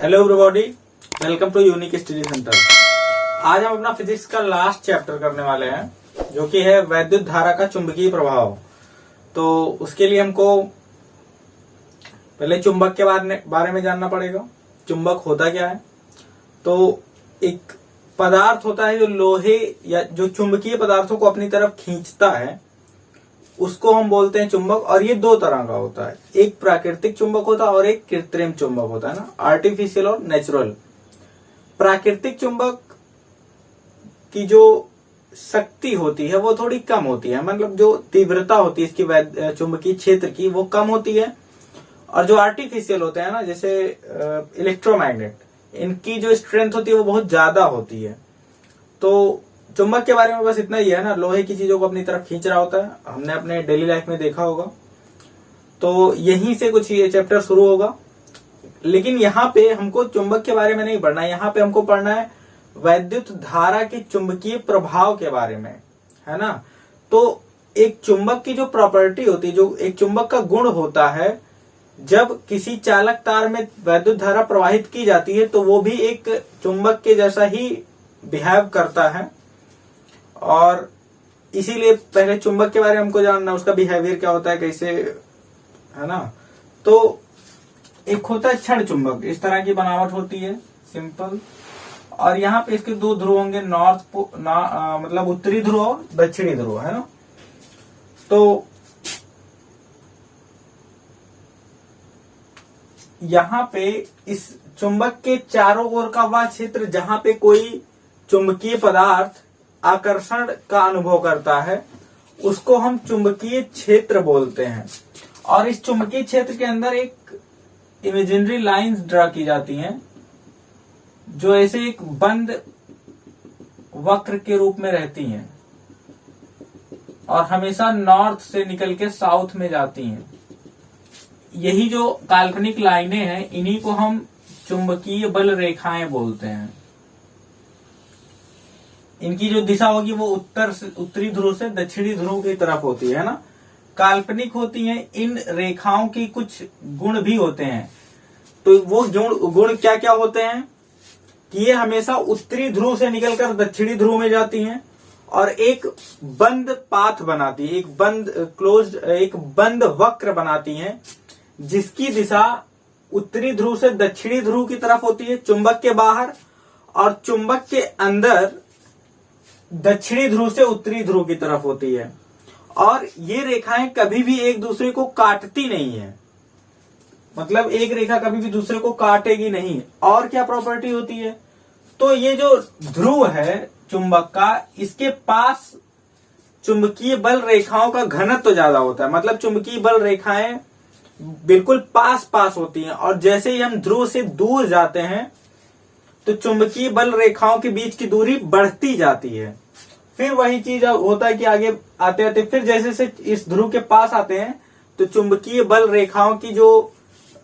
Hello everybody, welcome to Unique Study Centre. आज हम अपना फिजिक्स का लास्ट चैप्टर करने वाले हैं जो कि है वैद्युत धारा का चुंबकीय प्रभाव। तो उसके लिए हमको पहले चुंबक के बारे में जानना पड़ेगा। चुंबक होता क्या है? तो एक पदार्थ होता है जो लोहे या जो चुंबकीय पदार्थों को अपनी तरफ खींचता है, उसको हम बोलते हैं चुंबक। और ये दो तरह का होता है, एक प्राकृतिक चुंबक होता है और एक कृत्रिम चुंबक होता है ना, आर्टिफिशियल और नेचुरल। प्राकृतिक चुंबक की जो शक्ति होती है वो थोड़ी कम होती है, मतलब जो तीव्रता होती है इसकी चुंबकीय क्षेत्र की वो कम होती है। और जो आर्टिफिशियल होते हैं ना, जैसे इलेक्ट्रोमैग्नेट, इनकी जो स्ट्रेंथ होती है वो बहुत ज्यादा होती है। तो चुंबक के बारे में बस इतना ही है ना, लोहे की चीजों को अपनी तरफ खींच रहा होता है, हमने अपने डेली लाइफ में देखा होगा। तो यहीं से कुछ ये चैप्टर शुरू होगा। लेकिन यहाँ पे हमको चुंबक के बारे में नहीं पढ़ना है, यहाँ पे हमको पढ़ना है वैद्युत धारा के चुंबकीय प्रभाव के बारे में, है ना। तो एक चुंबक की जो प्रॉपर्टी होती है, जो एक चुंबक का गुण होता है, जब किसी चालक तार में वैद्युत धारा प्रवाहित की जाती है तो वो भी एक चुंबक के जैसा ही बिहेव करता है। और इसीलिए पहले चुंबक के बारे में हमको जानना, उसका बिहेवियर क्या होता है, कैसे, है ना। तो एक होता है क्षण चुंबक, इस तरह की बनावट होती है, सिंपल। और यहाँ पे इसके दो ध्रुव होंगे, मतलब उत्तरी ध्रुव और दक्षिणी ध्रुव, है ना। तो यहाँ पे इस चुंबक के चारों ओर का वह क्षेत्र जहां पे कोई चुंबकीय पदार्थ आकर्षण का अनुभव करता है, उसको हम चुंबकीय क्षेत्र बोलते हैं। और इस चुंबकीय क्षेत्र के अंदर एक इमेजिनरी लाइंस ड्रा की जाती हैं, जो ऐसे एक बंद वक्र के रूप में रहती हैं और हमेशा नॉर्थ से निकल के साउथ में जाती हैं। यही जो काल्पनिक लाइनें हैं, इन्हीं को हम चुंबकीय बल रेखाएं बोलते हैं। इनकी जो दिशा होगी वो उत्तरी ध्रुव से दक्षिणी ध्रुव की तरफ होती है ना, काल्पनिक होती हैं। इन रेखाओं की कुछ गुण भी होते हैं। तो वो गुण क्या क्या होते हैं कि ये हमेशा उत्तरी ध्रुव से निकलकर दक्षिणी ध्रुव में जाती हैं और एक बंद पाथ बनाती है, एक बंद वक्र बनाती हैं, जिसकी दिशा उत्तरी ध्रुव से दक्षिणी ध्रुव की तरफ होती है चुंबक के बाहर, और चुंबक के अंदर दक्षिणी ध्रुव से उत्तरी ध्रुव की तरफ होती है। और ये रेखाएं कभी भी एक दूसरे को काटती नहीं है, मतलब एक रेखा कभी भी दूसरे को काटेगी नहीं। और क्या प्रॉपर्टी होती है, तो ये जो ध्रुव है चुंबक का, इसके पास चुंबकीय बल रेखाओं का घनत्व तो ज्यादा होता है, मतलब चुंबकीय बल रेखाएं बिल्कुल पास पास होती हैं। और जैसे ही हम ध्रुव से दूर जाते हैं तो चुंबकीय बल रेखाओं के बीच की दूरी बढ़ती जाती है। फिर वही चीज होता है कि आगे आते आते फिर जैसे से इस ध्रुव के पास आते हैं तो चुंबकीय बल रेखाओं की जो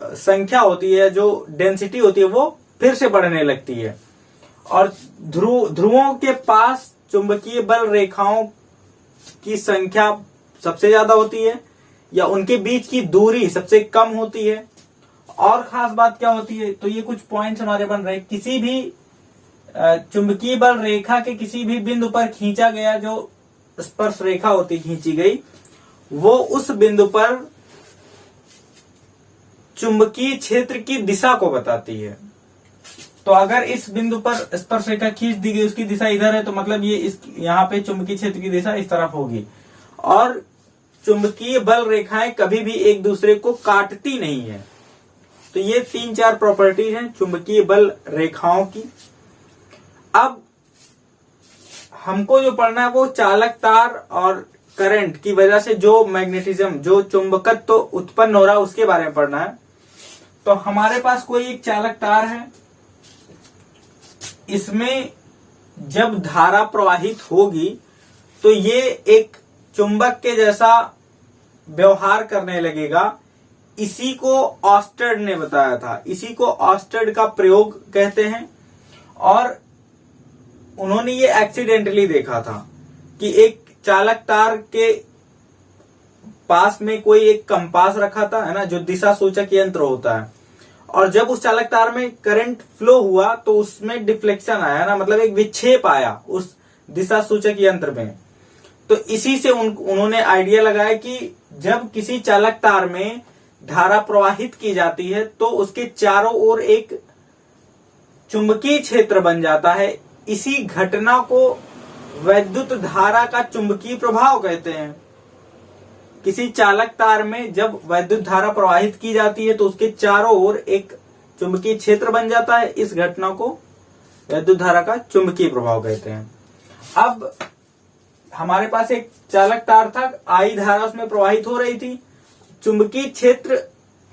संख्या होती है, जो डेंसिटी होती है, वो फिर से बढ़ने लगती है। और ध्रुवों के पास चुंबकीय बल रेखाओं की संख्या सबसे ज्यादा होती है या उनके बीच की दूरी सबसे कम होती है। और खास बात क्या होती है, तो ये कुछ पॉइंट्स हमारे बन रहे हैं। किसी भी चुंबकीय बल रेखा के किसी भी बिंदु पर खींचा गया जो स्पर्श रेखा होती खींची गई, वो उस बिंदु पर चुंबकीय क्षेत्र की दिशा को बताती है। तो अगर इस बिंदु पर स्पर्श रेखा खींच दी गई, उसकी दिशा इधर है, तो मतलब ये यहाँ पे चुंबकीय क्षेत्र की दिशा इस तरफ होगी। और चुंबकीय बल रेखाएं कभी भी एक दूसरे को काटती नहीं है। तो ये 3-4 प्रॉपर्टीज हैं चुंबकीय बल रेखाओं की। अब हमको जो पढ़ना है वो चालक तार और करंट की वजह से जो मैग्नेटिज्म, जो चुंबकत्व तो उत्पन्न हो रहा है, उसके बारे में पढ़ना है। तो हमारे पास कोई एक चालक तार है, इसमें जब धारा प्रवाहित होगी तो ये एक चुंबक के जैसा व्यवहार करने लगेगा। इसी को ऑस्टेड ने बताया था, इसी को ऑस्टेड का प्रयोग कहते हैं। और उन्होंने ये एक्सीडेंटली देखा था कि एक चालक तार के पास में कोई एक कंपास रखा था, है ना, जो दिशा सूचक यंत्र होता है। और जब उस चालक तार में करंट फ्लो हुआ तो उसमें डिफ्लेक्शन आया ना, मतलब एक विक्षेप आया उस दिशा सूचक यंत्र में। तो इसी से उन्होंने आइडिया लगाया कि जब किसी चालक तार में धारा प्रवाहित की जाती है तो उसके चारों ओर एक चुंबकीय क्षेत्र बन जाता है। इसी घटना को वैद्युत धारा का चुंबकीय प्रभाव कहते हैं। किसी चालक तार में जब वैद्युत धारा प्रवाहित की जाती है तो उसके चारों ओर एक चुंबकीय क्षेत्र बन जाता है। इस घटना को वैद्युत धारा का चुंबकीय प्रभाव कहते हैं। अब हमारे पास एक चालक तार था, आई धारा उसमें प्रवाहित हो रही थी। चुंबकीय क्षेत्र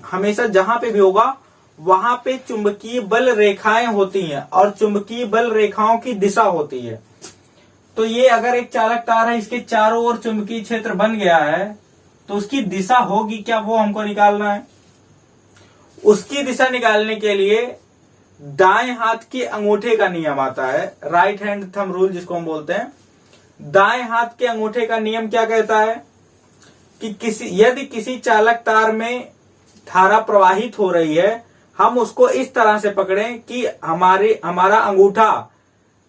हमेशा जहां पे भी होगा वहां पे चुंबकीय बल रेखाएं होती हैं और चुंबकीय बल रेखाओं की दिशा होती है। तो ये अगर एक चालक तार है, इसके चारों ओर चुंबकीय क्षेत्र बन गया है तो उसकी दिशा होगी क्या, वो हमको निकालना है। उसकी दिशा निकालने के लिए दाएं हाथ के अंगूठे का नियम आता है, राइट हैंड थंब रूल जिसको हम बोलते हैं। दाएं हाथ के अंगूठे का नियम क्या कहता है कि यदि किसी चालक तार में धारा प्रवाहित हो रही है, हम उसको इस तरह से पकड़ें कि हमारा अंगूठा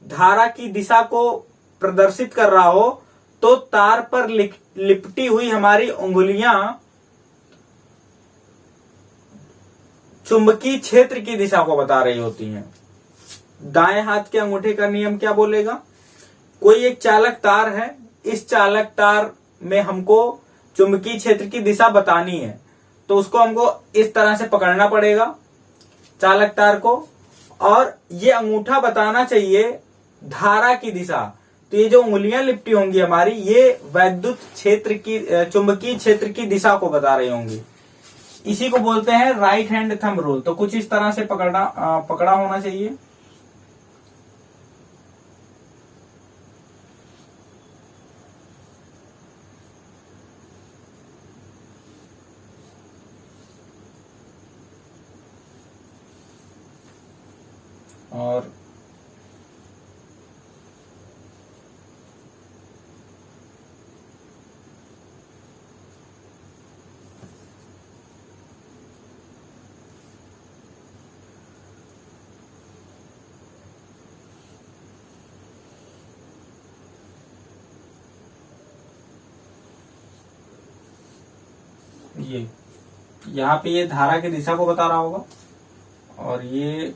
धारा की दिशा को प्रदर्शित कर रहा हो, तो तार पर लिपटी हुई हमारी उंगलियां चुंबकीय क्षेत्र की दिशा को बता रही होती हैं। दाएं हाथ के अंगूठे का नियम क्या बोलेगा, कोई एक चालक तार है, इस चालक तार में हमको चुंबकीय क्षेत्र की दिशा बतानी है, तो उसको हमको इस तरह से पकड़ना पड़ेगा चालक तार को, और ये अंगूठा बताना चाहिए धारा की दिशा। तो ये जो उंगलियां लिपटी होंगी हमारी, ये वैद्युत क्षेत्र की चुंबकीय क्षेत्र की दिशा को बता रही होंगी। इसी को बोलते हैं राइट हैंड थंब रूल। तो कुछ इस तरह से पकड़ा होना चाहिए। और ये यहाँ पे ये धारा की दिशा को बता रहा होगा, और ये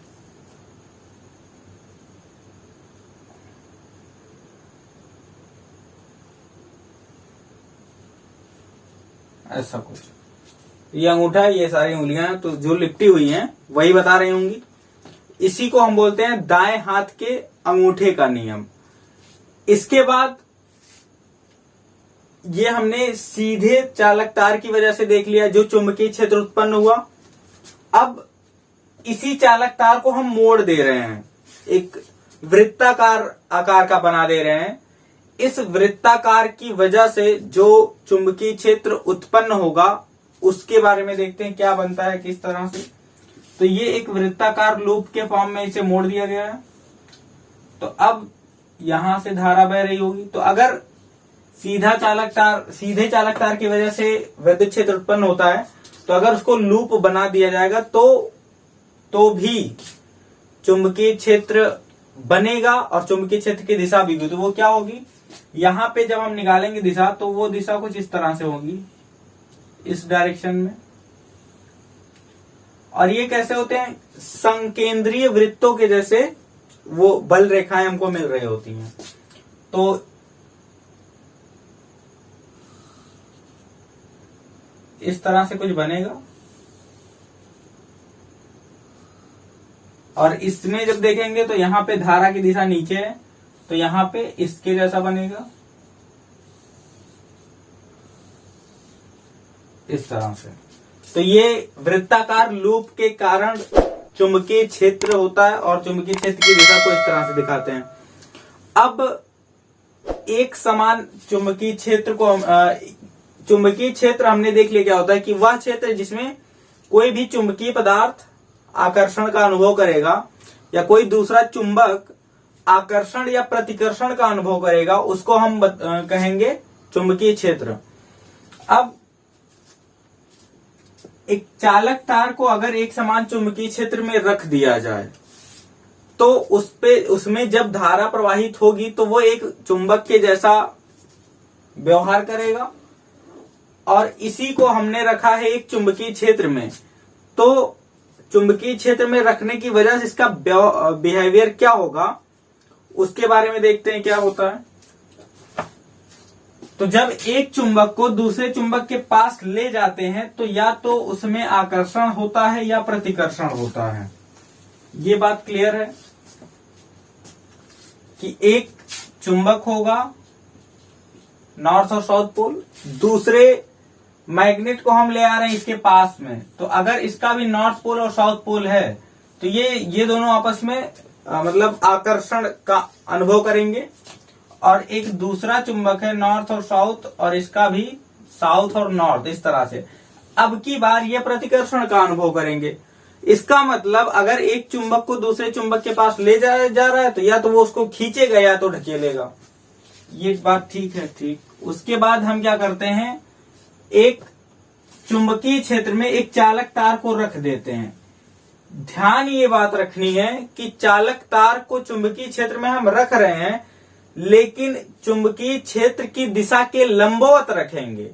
ऐसा कुछ, ये अंगूठा है, ये सारी उंगलियां तो जो लिपटी हुई हैं वही बता रही होंगी। इसी को हम बोलते हैं दाएं हाथ के अंगूठे का नियम। इसके बाद ये हमने सीधे चालक तार की वजह से देख लिया जो चुंबकीय क्षेत्र उत्पन्न हुआ। अब इसी चालक तार को हम मोड़ दे रहे हैं, एक वृत्ताकार आकार का बना दे रहे हैं। इस वृत्ताकार की वजह से जो चुंबकीय क्षेत्र उत्पन्न होगा उसके बारे में देखते हैं क्या बनता है, किस तरह से। तो ये एक वृत्ताकार लूप के फॉर्म में इसे मोड़ दिया गया है। तो अब यहां से धारा बह रही होगी। तो अगर सीधे चालक तार की वजह से विद्युत क्षेत्र उत्पन्न होता है, तो अगर उसको लूप बना दिया जाएगा तो भी चुंबकीय क्षेत्र बनेगा और चुंबकीय क्षेत्र की दिशा भी। तो वो क्या होगी, यहां पे जब हम निकालेंगे दिशा तो वो दिशा कुछ इस तरह से होगी, इस डायरेक्शन में। और ये कैसे होते हैं, संकेंद्रीय वृत्तों के जैसे वो बल रेखाएं हमको मिल रही होती हैं। तो इस तरह से कुछ बनेगा। और इसमें जब देखेंगे तो यहां पे धारा की दिशा नीचे है, तो यहां पे इसके जैसा बनेगा इस तरह से। तो ये वृत्ताकार लूप के कारण चुंबकीय क्षेत्र होता है और चुंबकीय क्षेत्र की दिशा को इस तरह से दिखाते हैं। अब एक समान चुंबकीय क्षेत्र को चुंबकीय क्षेत्र हमने देख लिया क्या होता है कि वह क्षेत्र जिसमें कोई भी चुंबकीय पदार्थ आकर्षण का अनुभव करेगा या कोई दूसरा चुंबक आकर्षण या प्रतिकर्षण का अनुभव करेगा, उसको हम कहेंगे चुंबकीय क्षेत्र। अब एक चालक तार को अगर एक समान चुंबकीय क्षेत्र में रख दिया जाए तो उसमें जब धारा प्रवाहित होगी तो वो एक चुंबक के जैसा व्यवहार करेगा, और इसी को हमने रखा है एक चुंबकीय क्षेत्र में। तो चुंबकीय क्षेत्र में रखने की वजह से इसका बिहेवियर क्या होगा उसके बारे में देखते हैं क्या होता है। तो जब एक चुंबक को दूसरे चुंबक के पास ले जाते हैं तो या तो उसमें आकर्षण होता है या प्रतिकर्षण होता है। ये बात क्लियर है कि एक चुंबक होगा नॉर्थ और साउथ पोल, दूसरे मैग्नेट को हम ले आ रहे हैं इसके पास में, तो अगर इसका भी नॉर्थ पोल और साउथ पोल है तो ये दोनों आपस में मतलब आकर्षण का अनुभव करेंगे, और एक दूसरा चुंबक है नॉर्थ और साउथ और इसका भी साउथ और नॉर्थ, इस तरह से अब की बार ये प्रतिकर्षण का अनुभव करेंगे। इसका मतलब अगर एक चुंबक को दूसरे चुंबक के पास ले जाया जा रहा है तो या तो वो उसको खींचेगा या तो ढकेलेगा। ये बात ठीक है, ठीक। उसके बाद हम क्या करते हैं, एक चुंबकीय क्षेत्र में एक चालक तार को रख देते हैं। ध्यान ये बात रखनी है कि चालक तार को चुंबकीय क्षेत्र में हम रख रहे हैं लेकिन चुंबकीय क्षेत्र की दिशा के लंबवत रखेंगे।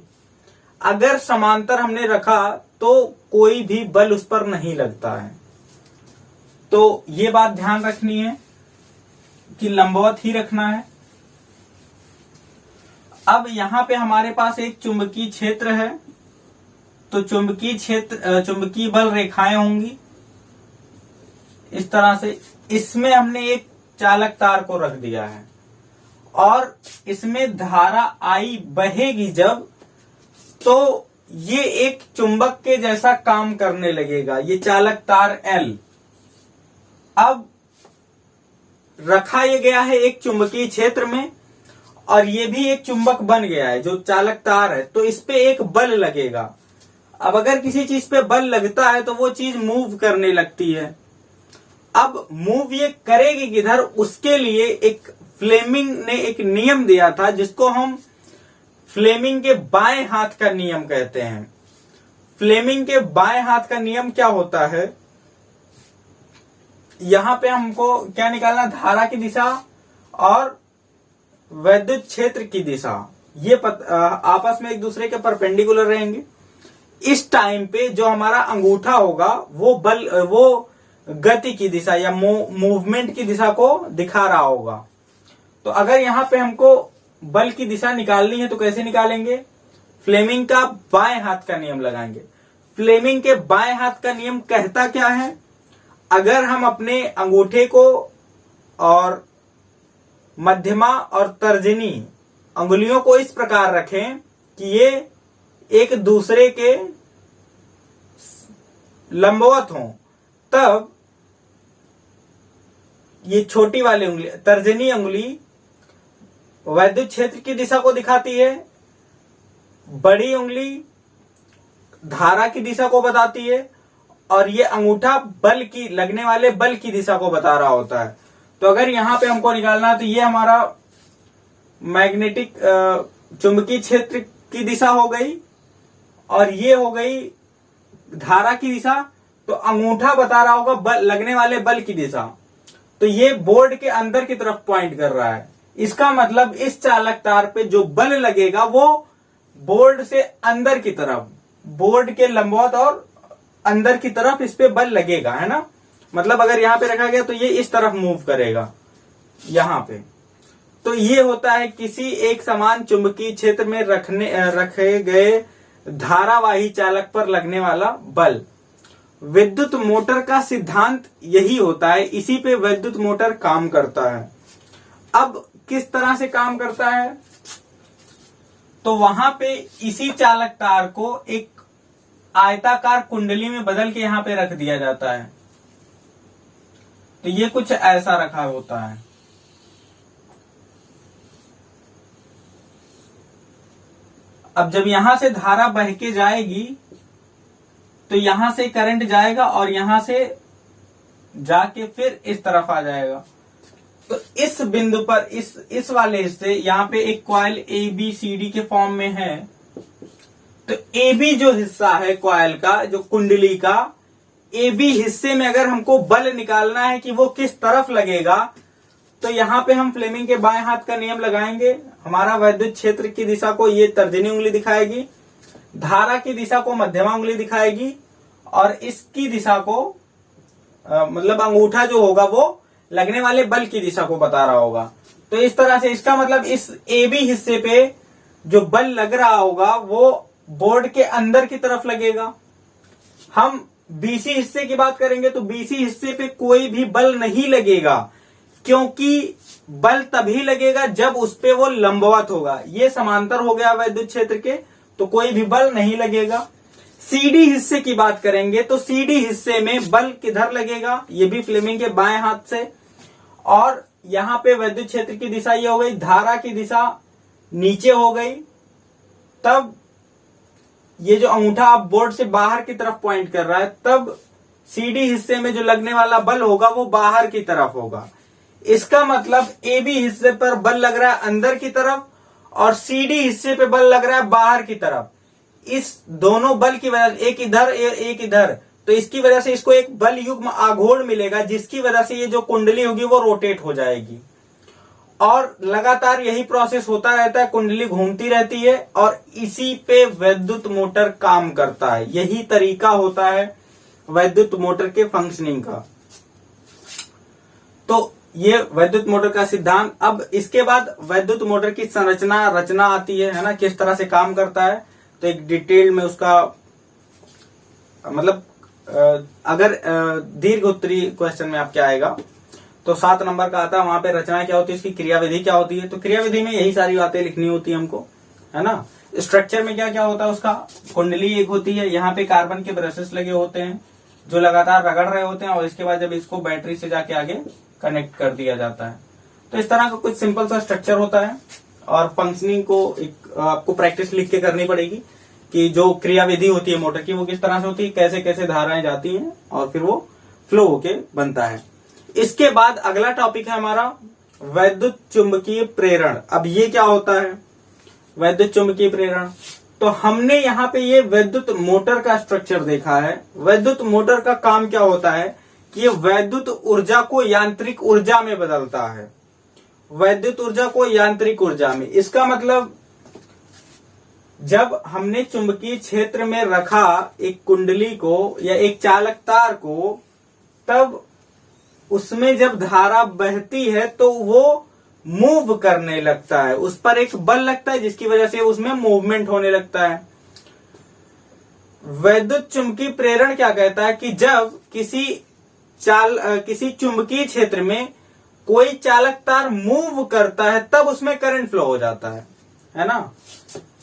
अगर समांतर हमने रखा तो कोई भी बल उस पर नहीं लगता है। तो ये बात ध्यान रखनी है कि लंबवत ही रखना है। अब यहां पे हमारे पास एक चुंबकीय क्षेत्र है, तो चुंबकीय बल रेखाएं होंगी इस तरह से। इसमें हमने एक चालक तार को रख दिया है और इसमें धारा आई बहेगी जब, तो ये एक चुंबक के जैसा काम करने लगेगा, ये चालक तार L। अब रखा ये गया है एक चुंबकीय क्षेत्र में और ये भी एक चुंबक बन गया है जो चालक तार है, तो इस पे एक बल लगेगा। अब अगर किसी चीज पे बल लगता है तो वो चीज मूव करने लगती है। अब मूव ये करेगी किधर, उसके लिए एक फ्लेमिंग ने एक नियम दिया था जिसको हम फ्लेमिंग के बाएं हाथ का नियम कहते हैं। फ्लेमिंग के बाएं हाथ का नियम क्या होता है, यहां पे हमको क्या निकालना, धारा की दिशा और वैद्युत क्षेत्र की दिशा, ये आपस में एक दूसरे के परपेंडिकुलर रहेंगे। इस टाइम पे जो हमारा अंगूठा होगा वो गति की दिशा या मूवमेंट की दिशा को दिखा रहा होगा। तो अगर यहां पे हमको बल की दिशा निकालनी है तो कैसे निकालेंगे, फ्लेमिंग का बाएं हाथ का नियम लगाएंगे। फ्लेमिंग के बाएं हाथ का नियम कहता क्या है, अगर हम अपने अंगूठे को और मध्यमा और तर्जनी अंगुलियों को इस प्रकार रखें कि ये एक दूसरे के लंबवत हों, तब ये छोटी वाली उंगली तर्जनी अंगुली वैद्युत क्षेत्र की दिशा को दिखाती है, बड़ी उंगली धारा की दिशा को बताती है और ये अंगूठा लगने वाले बल की दिशा को बता रहा होता है। तो अगर यहां पे हमको निकालना है तो ये हमारा मैग्नेटिक चुंबकीय क्षेत्र की दिशा हो गई और ये हो गई धारा की दिशा। तो अंगूठा बता रहा होगा लगने वाले बल की दिशा, तो ये बोर्ड के अंदर की तरफ पॉइंट कर रहा है। इसका मतलब इस चालक तार पे जो बल लगेगा वो बोर्ड से अंदर की तरफ, बोर्ड के लंबवत और अंदर की तरफ इस पे बल लगेगा, है ना। मतलब अगर यहां पे रखा गया तो ये इस तरफ मूव करेगा यहां पे। तो ये होता है किसी एक समान चुंबकीय क्षेत्र में रखे गए धारावाही चालक पर लगने वाला बल। विद्युत मोटर का सिद्धांत यही होता है, इसी पे विद्युत मोटर काम करता है। अब किस तरह से काम करता है, तो वहां पे इसी चालक तार को एक आयताकार कुंडली में बदल के यहां पे रख दिया जाता है। तो ये कुछ ऐसा रखा होता है। अब जब यहां से धारा बह के जाएगी तो यहां से करंट जाएगा और यहां से जाके फिर इस तरफ आ जाएगा। तो इस बिंदु पर इस वाले हिस्से यहां पे एक कॉइल ABCD के फॉर्म में है, तो ए बी जो हिस्सा है कॉइल का, जो कुंडली का ए बी हिस्से में अगर हमको बल निकालना है कि वो किस तरफ लगेगा, तो यहां पे हम फ्लेमिंग के बाएं हाथ का नियम लगाएंगे। हमारा वैद्युत क्षेत्र की दिशा को ये तर्जनी उंगली दिखाएगी, धारा की दिशा को मध्यमा उंगली दिखाएगी, और इसकी दिशा को मतलब अंगूठा जो होगा वो लगने वाले बल की दिशा को बता रहा होगा। तो इस तरह से इसका मतलब इस ए बी हिस्से पे जो बल लग रहा होगा वो बोर्ड के अंदर की तरफ लगेगा। हम बीसी हिस्से की बात करेंगे तो बीसी हिस्से पे कोई भी बल नहीं लगेगा, क्योंकि बल तभी लगेगा जब उस पे वो लंबवत होगा। ये समांतर हो गया वैद्युत क्षेत्र के, तो कोई भी बल नहीं लगेगा। सीडी हिस्से की बात करेंगे तो सीडी हिस्से में बल किधर लगेगा, ये भी फ्लेमिंग के बाएं हाथ से, और यहां पे वैद्युत क्षेत्र की दिशा ये हो गई, धारा की दिशा नीचे हो गई। तब ये जो अंगूठा आप बोर्ड से बाहर की तरफ पॉइंट कर रहा है, तब सीडी हिस्से में जो लगने वाला बल होगा वो बाहर की तरफ होगा। इसका मतलब ए बी हिस्से पर बल लग रहा है अंदर की तरफ, और सीडी हिस्से पे बल लग रहा है बाहर की तरफ। इस दोनों बल की वजह से, एक इधर एक इधर, तो इसकी वजह से इसको एक बल युग्म आघूर्ण मिलेगा, जिसकी वजह से ये जो कुंडली होगी वो रोटेट हो जाएगी। और लगातार यही प्रोसेस होता रहता है, कुंडली घूमती रहती है, और इसी पे वैद्युत मोटर काम करता है। यही तरीका होता है वैद्युत मोटर के फंक्शनिंग का। तो ये वैद्युत मोटर का सिद्धांत। अब इसके बाद वैद्युत मोटर की संरचना रचना आती है ना, किस तरह से काम करता है। तो एक डिटेल में उसका मतलब अगर दीर्घ उत्तरी क्वेश्चन में आपके आएगा तो 7 नंबर का आता है, वहां पे रचना क्या होती है, इसकी क्रियाविधि क्या होती है। तो क्रियाविधि में यही सारी बातें लिखनी होती है हमको, है ना। स्ट्रक्चर में क्या क्या होता है उसका, कुंडली एक होती है, यहाँ पे कार्बन के ब्रशेस लगे होते हैं जो लगातार रगड़ रहे होते हैं, और इसके बाद जब इसको बैटरी से जाके आगे कनेक्ट कर दिया जाता है। तो इस तरह का कुछ सिंपल सा स्ट्रक्चर होता है। और फंक्शनिंग को एक आपको प्रैक्टिस लिख के करनी पड़ेगी कि जो क्रियाविधि होती है मोटर की वो किस तरह से होती है, कैसे कैसे धाराएं जाती हैं, और फिर वो फ्लो होके बनता है। इसके बाद अगला टॉपिक है हमारा वैद्युत चुंबकीय प्रेरण। अब ये क्या होता है वैद्युत चुंबकीय प्रेरण। तो हमने यहाँ पे ये वैद्युत मोटर का स्ट्रक्चर देखा है। वैद्युत मोटर का काम क्या होता है कि ये वैद्युत ऊर्जा को यांत्रिक ऊर्जा में बदलता है। वैद्युत ऊर्जा को यांत्रिक ऊर्जा में, इसका मतलब जब हमने चुंबकीय क्षेत्र में रखा एक कुंडली को या एक चालक तार को, तब उसमें जब धारा बहती है तो वो मूव करने लगता है, उस पर एक बल लगता है जिसकी वजह से उसमें मूवमेंट होने लगता है। वैद्युत चुंबकीय प्रेरण क्या कहता है कि जब किसी चुंबकीय क्षेत्र में कोई चालक तार मूव करता है तब उसमें करंट फ्लो हो जाता है ना।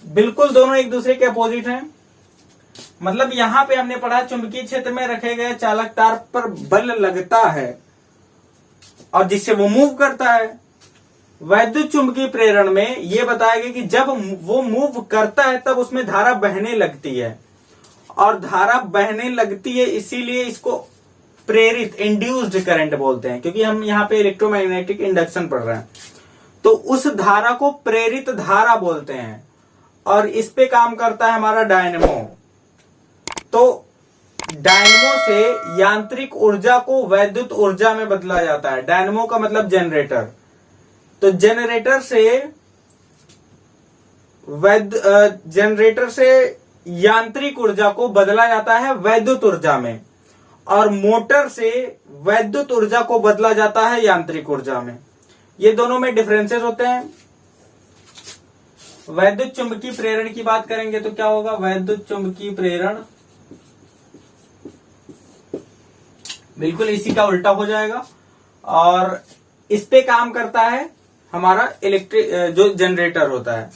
बिल्कुल दोनों एक दूसरे के अपोजिट हैं। मतलब यहां पे हमने पढ़ा चुंबकीय क्षेत्र में रखे गए चालक तार पर बल लगता है और जिससे वो मूव करता है। वैद्युत चुंबकीय प्रेरण में ये बताया गया कि जब वो मूव करता है तब उसमें धारा बहने लगती है, और धारा बहने लगती है इसीलिए इसको प्रेरित इंड्यूस्ड करंट बोलते हैं, क्योंकि हम यहाँ पे इलेक्ट्रोमैग्नेटिक इंडक्शन पढ़ रहे हैं। तो उस धारा को प्रेरित धारा बोलते हैं, और इस पे काम करता है हमारा डायनेमो। तो डायनेमो से यांत्रिक ऊर्जा को वैद्युत ऊर्जा में बदला जाता है। डायनेमो का मतलब जनरेटर। तो जनरेटर से यांत्रिक ऊर्जा को बदला जाता है वैद्युत ऊर्जा में, और मोटर से वैद्युत ऊर्जा को बदला जाता है यांत्रिक ऊर्जा में। ये दोनों में डिफरेंसेस होते हैं। वैद्युत चुंबकीय प्रेरण की बात करेंगे तो क्या होगा, वैद्युत चुंबकीय प्रेरण बिल्कुल इसी का उल्टा हो जाएगा, और इस पे काम करता है हमारा इलेक्ट्रिक जो जनरेटर होता है।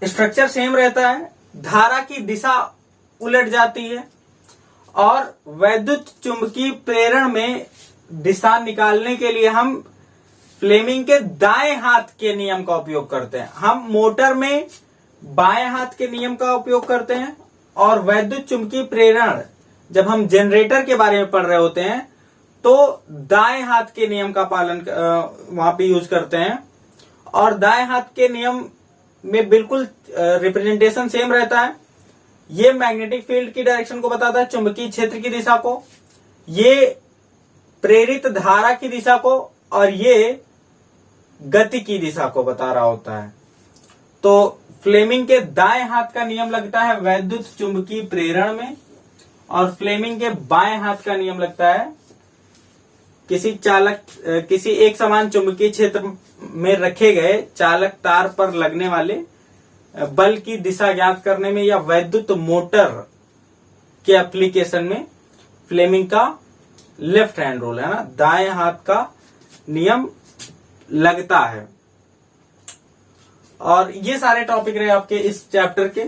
स्ट्रक्चर सेम रहता है, धारा की दिशा उलट जाती है, और वैद्युत चुंबकीय प्रेरण में दिशा निकालने के लिए हम फ्लेमिंग के दाएं हाथ के नियम का उपयोग करते हैं। हम मोटर में बाएं हाथ के नियम का उपयोग करते हैं, और वैद्युत चुंबकीय प्रेरण जब हम जनरेटर के बारे में पढ़ रहे होते हैं तो दाएं हाथ के नियम का पालन वहां पे यूज करते हैं। और दाएं हाथ के नियम में बिल्कुल रिप्रेजेंटेशन सेम रहता है। ये मैग्नेटिक फील्ड की डायरेक्शन को बताता है, चुंबकीय क्षेत्र की दिशा को, ये प्रेरित धारा की दिशा को, और ये गति की दिशा को बता रहा होता है। तो फ्लेमिंग के दाएं हाथ का नियम लगता है वैद्युत चुंबकीय प्रेरण में, और फ्लेमिंग के बाएं हाथ का नियम लगता है किसी एक समान चुंबकीय क्षेत्र में रखे गए चालक तार पर लगने वाले बल की दिशा ज्ञात करने में, या वैद्युत मोटर के एप्लीकेशन में फ्लेमिंग का लेफ्ट हैंड रूल है ना, दाएं हाथ का नियम लगता है। और ये सारे टॉपिक रहे आपके इस चैप्टर के।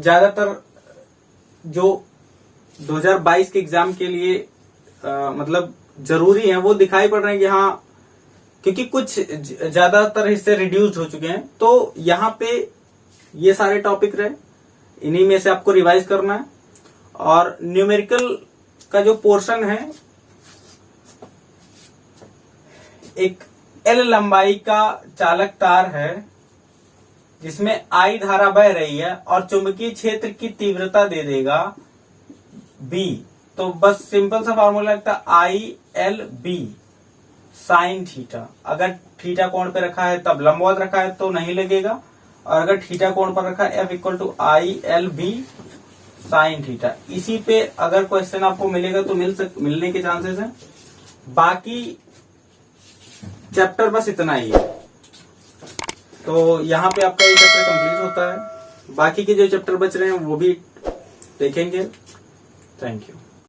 ज्यादातर जो 2022 के एग्जाम के लिए मतलब जरूरी है वो दिखाई पड़ रहे हैं कि हाँ, क्योंकि कुछ ज्यादातर हिस्से रिड्यूस्ड हो चुके हैं, तो यहाँ पे ये सारे टॉपिक रहे, इन्हीं में से आपको रिवाइज करना है। और न्यूमेरिकल का जो पोर्शन है, एक एल लंबाई का चालक तार है जिसमें आई धारा बह रही है और चुंबकीय क्षेत्र की तीव्रता दे देगा बी। तो बस सिंपल सा फॉर्मूला लगता है I L B sine theta. अगर थीटा कोण पे रखा है तब लंबवत रखा है तो नहीं लगेगा, और अगर थीटा कोण पर रखा है F equal to I L B sine theta. इसी पे अगर क्वेश्चन आपको मिलेगा तो मिलने के चांसेस हैं। बाकी चैप्टर बस इतना ही है, तो यहाँ पे आपका ये चैप्टर कंप्लीट होता है। बाकी के जो चैप्टर बच रहे हैं वो भी देखेंगे। Thank you.